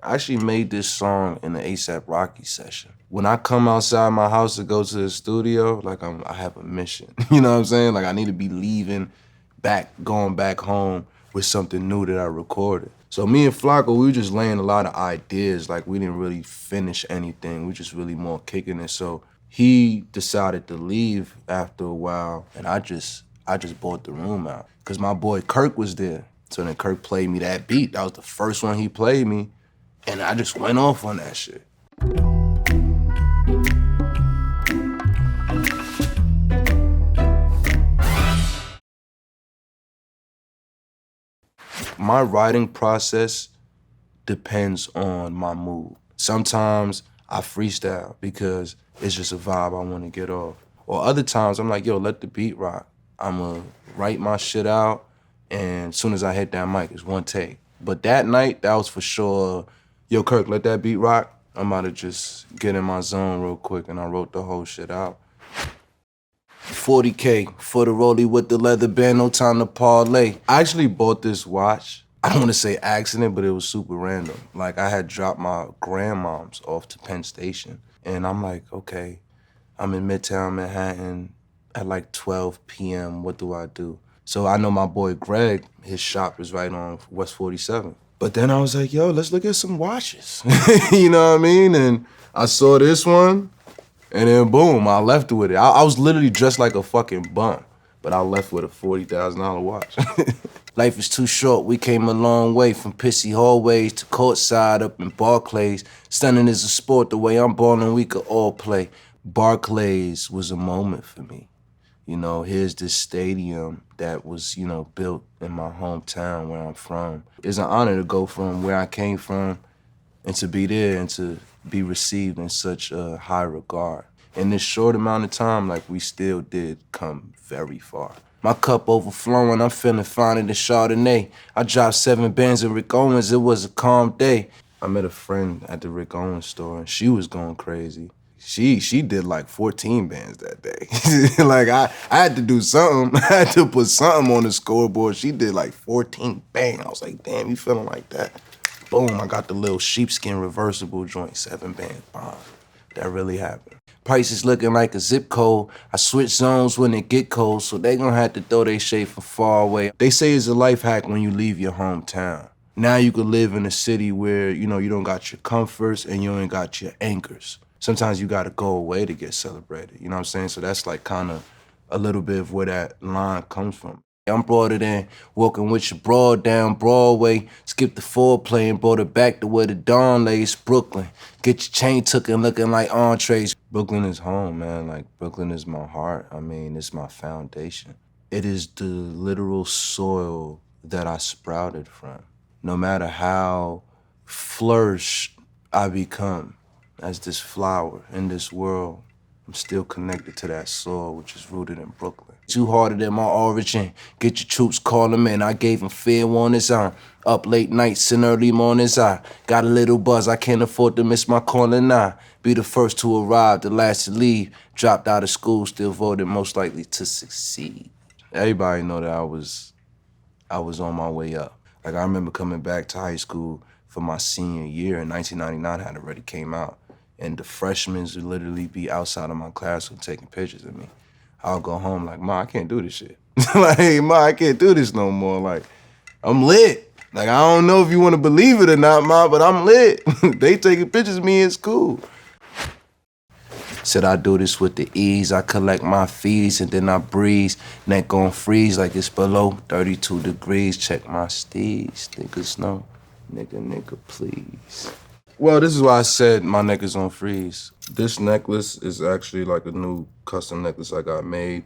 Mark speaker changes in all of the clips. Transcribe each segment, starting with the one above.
Speaker 1: I actually made this song in the A$AP Rocky session. When I come outside my house to go to the studio, like I have a mission. You know what I'm saying? Like I need to be leaving going back home with something new that I recorded. So me and Flocko, we were just laying a lot of ideas. Like we didn't really finish anything. We just really more kicking it. So he decided to leave after a while, and I just bought the room out. Cause my boy Kirk was there. So then Kirk played me that beat. That was the first one he played me. And I just went off on that shit. My writing process depends on my mood. Sometimes I freestyle because it's just a vibe I want to get off. Or other times I'm like, yo, let the beat rock. I'ma write my shit out, and as soon as I hit that mic, it's one take. But that night, that was for sure, yo, Kirk, let that beat rock. I'm about to just get in my zone real quick, and I wrote the whole shit out. 40K for the rollie with the leather band, no time to parlay. I actually bought this watch. I don't want to say accident, but it was super random. Like I had dropped my grandmom's off to Penn Station, and I'm like, okay, I'm in Midtown Manhattan at like 12 p.m. What do I do? So I know my boy Greg, his shop is right on West 47th. But then I was like, yo, let's look at some watches. You know what I mean? And I saw this one, and then boom, I left with it. I was literally dressed like a fucking bum, but I left with a $40,000 watch. Life is too short, we came a long way, from pissy hallways to courtside up in Barclays. Stunning is a sport, the way I'm balling, we could all play. Barclays was a moment for me. You know, here's this stadium that was, you know, built in my hometown where I'm from. It's an honor to go from where I came from and to be there and to be received in such a high regard. In this short amount of time, like, we still did come very far. My cup overflowing, I'm feeling fine in the Chardonnay. I dropped 7 bands at Rick Owens, it was a calm day. I met a friend at the Rick Owens store, and she was going crazy. She did like 14 bands that day. Like I had to do something. I had to put something on the scoreboard. She did like 14 bang. I was like, damn, you feeling like that? Boom, I got the little sheepskin reversible joint, 7 band bomb. That really happened. Prices looking like a zip code. I switch zones when it get cold, so they gonna have to throw their shade from far away. They say it's a life hack when you leave your hometown. Now you can live in a city where, you know, you don't got your comforts and you ain't got your anchors. Sometimes you gotta go away to get celebrated, you know what I'm saying? So that's like kind of a little bit of where that line comes from. I'm brought it in, walking with your broad down Broadway, skip the foreplay and brought it back to where the dawn lays, Brooklyn. Get your chain took and looking like entrees. Brooklyn is home, man. Like, Brooklyn is my heart. I mean, it's my foundation. It is the literal soil that I sprouted from. No matter how flourished I become as this flower in this world, I'm still connected to that soil, which is rooted in Brooklyn. Too harder than my origin. Get your troops, call them in. I gave him fear on his arm. Up late nights and early mornings, I got a little buzz. I can't afford to miss my calling now. Be the first to arrive, the last to leave. Dropped out of school, still voted most likely to succeed. Everybody know that I was on my way up. Like, I remember coming back to high school for my senior year, and 1999 had already came out. And the freshmen would literally be outside of my classroom taking pictures of me. I'll go home like, Ma, I can't do this shit. Like, hey, Ma, I can't do this no more. Like, I'm lit. Like, I don't know if you want to believe it or not, Ma, but I'm lit. They taking pictures of me in school. Said I do this with the ease. I collect my fees and then I breeze. Neck gon' freeze like it's below 32 degrees. Check my steez. Niggas know. Nigga, please. Well, this is why I said my neck is on freeze. This necklace is actually like a new custom necklace I got made.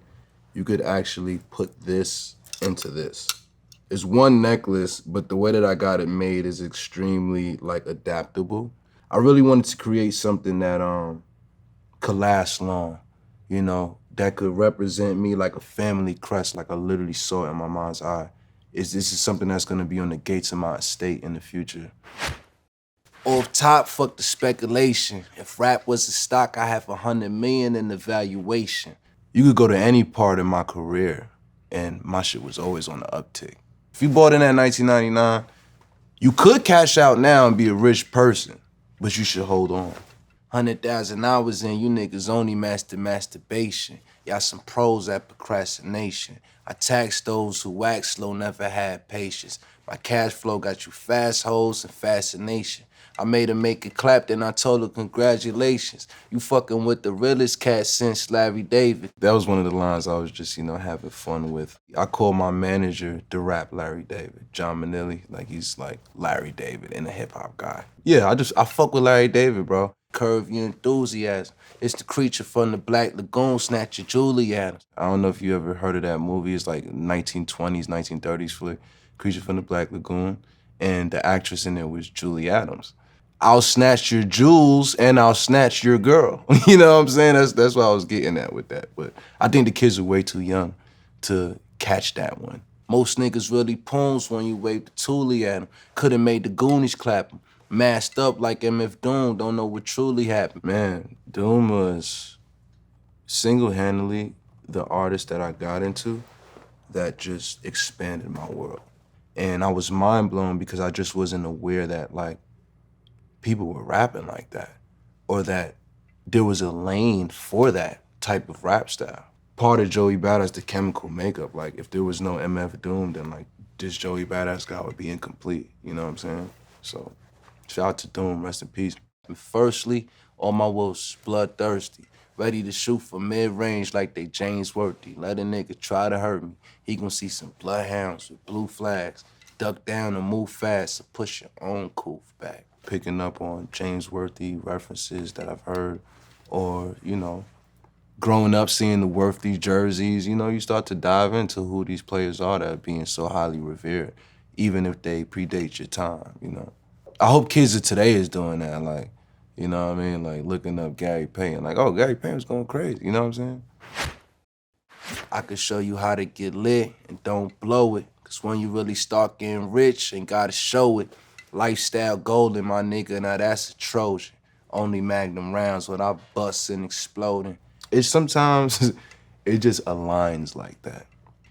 Speaker 1: You could actually put this into this. It's one necklace, but the way that I got it made is extremely like adaptable. I really wanted to create something that could last long, you know, that could represent me like a family crest, like I literally saw it in my mind's eye. This is something that's gonna be on the gates of my estate in the future. Off top, fuck the speculation. If rap was a stock, I have 100 million in the valuation. You could go to any part of my career and my shit was always on the uptick. If you bought in at 1999, You could cash out now and be a rich person, but you should hold on. 100,000 hours in, you niggas only master masturbation. Y'all some pros at procrastination. I tax those who act slow, never had patience. My cash flow got you fast hoes and fascination. I made her make it clap, then I told her congratulations. You fucking with the realest cat since Larry David. That was one of the lines I was just, having fun with. I called my manager the rap Larry David, John Manilli. Like, he's like Larry David and a hip hop guy. Yeah, I fuck with Larry David, bro. Curve your enthusiasm. It's the creature from the Black Lagoon, snatch your Julie Adams. I don't know if you ever heard of that movie. It's like 1920s, 1930s flick, Creature from the Black Lagoon. And the actress in it was Julie Adams. I'll snatch your jewels and I'll snatch your girl. You know what I'm saying? That's what I was getting at with that. But I think the kids are way too young to catch that one. Most niggas really poons when you wave the toolie at them. Could've made the Goonies clap them. Masked up like MF Doom, don't know what truly happened. Man, Doom was single-handedly the artist that I got into that just expanded my world. And I was mind blown because I just wasn't aware that like people were rapping like that or that there was a lane for that type of rap style. Part of Joey Bada's the chemical makeup. Like if there was no MF Doom, then like this Joey Badass guy would be incomplete. You know what I'm saying? So shout out to Doom, rest in peace. And firstly, all my wolves bloodthirsty, ready to shoot for mid-range like they James Worthy. Let a nigga try to hurt me. He gon' see some bloodhounds with blue flags. Duck down and move fast to push your own coof back. Picking up on James Worthy references that I've heard, or, growing up seeing the Worthy jerseys, you start to dive into who these players are that are being so highly revered, even if they predate your time, I hope kids of today is doing that, like, you know what I mean? Like looking up Gary Payton, like, oh, Gary Payton's going crazy, you know what I'm saying? I could show you how to get lit and don't blow it. Cause when you really start getting rich and gotta show it, lifestyle golden, my nigga, now that's a Trojan. Only Magnum rounds without busting, exploding. It's sometimes, it just aligns like that.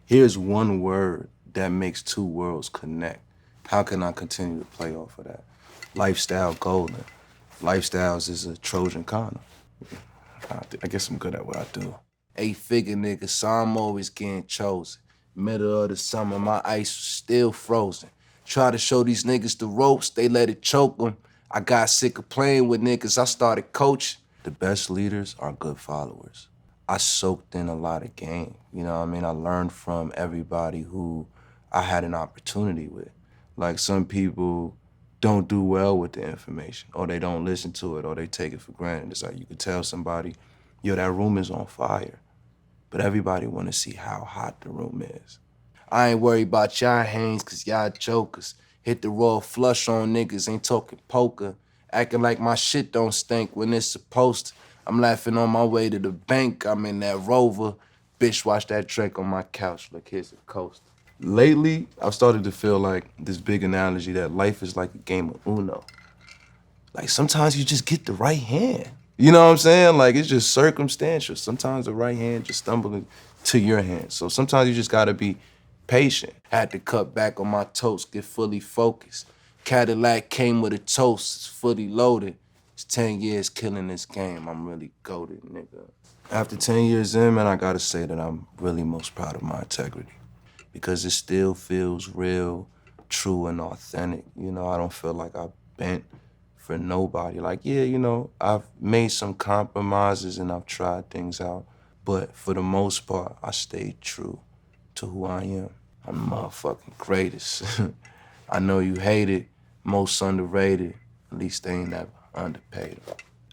Speaker 1: Here's one word that makes two worlds connect. How can I continue to play off of that? Lifestyle golden. Lifestyles is a Trojan condom. I guess I'm good at what I do. 8-figure nigga, so I'm always getting chosen. Middle of the summer, my ice was still frozen. Try to show these niggas the ropes, they let it choke them. I got sick of playing with niggas, I started coaching. The best leaders are good followers. I soaked in a lot of game, you know what I mean? I learned from everybody who I had an opportunity with. Like some people don't do well with the information, or they don't listen to it, or they take it for granted. It's like you could tell somebody, yo, that room is on fire. But everybody wanna see how hot the room is. I ain't worried about y'all hangs, cause y'all jokers. Hit the royal flush on niggas, ain't talking poker. Acting like my shit don't stink when it's supposed to. I'm laughing on my way to the bank, I'm in that Rover. Bitch, watch that Drake on my couch, look, here's a coaster. Lately, I've started to feel like this big analogy that life is like a game of Uno. Like sometimes you just get the right hand. You know what I'm saying? Like it's just circumstantial. Sometimes the right hand just stumbles to your hand. So sometimes you just gotta be patient. Had to cut back on my toast, get fully focused. Cadillac came with a toast, it's fully loaded. It's 10 years killing this game, I'm really goated, nigga. After 10 years in, man, I gotta say that I'm really most proud of my integrity. Because it still feels real, true, and authentic. I don't feel like I've bent for nobody. Like, yeah, I've made some compromises and I've tried things out. But for the most part, I stayed true to who I am. I'm the motherfucking greatest. I know you hate it, most underrated. At least they ain't never underpaid.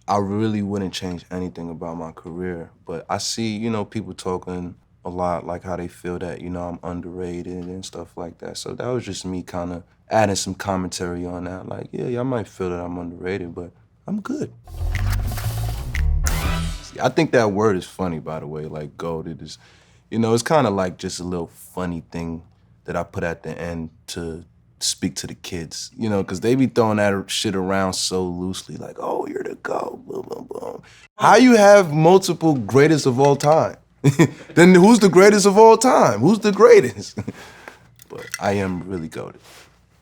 Speaker 1: I really wouldn't change anything about my career, but I see, people talking a lot, like how they feel that, I'm underrated and stuff like that. So that was just me kind of adding some commentary on that. Like, yeah, y'all might feel that I'm underrated, but I'm good. See, I think that word is funny, by the way, like goated is, it's kind of like just a little funny thing that I put at the end to speak to the kids, because they be throwing that shit around so loosely, like, oh, you're the GOAT, boom, boom, boom. How you have multiple greatest of all time? Then who's the greatest of all time? Who's the greatest? But I am really goated.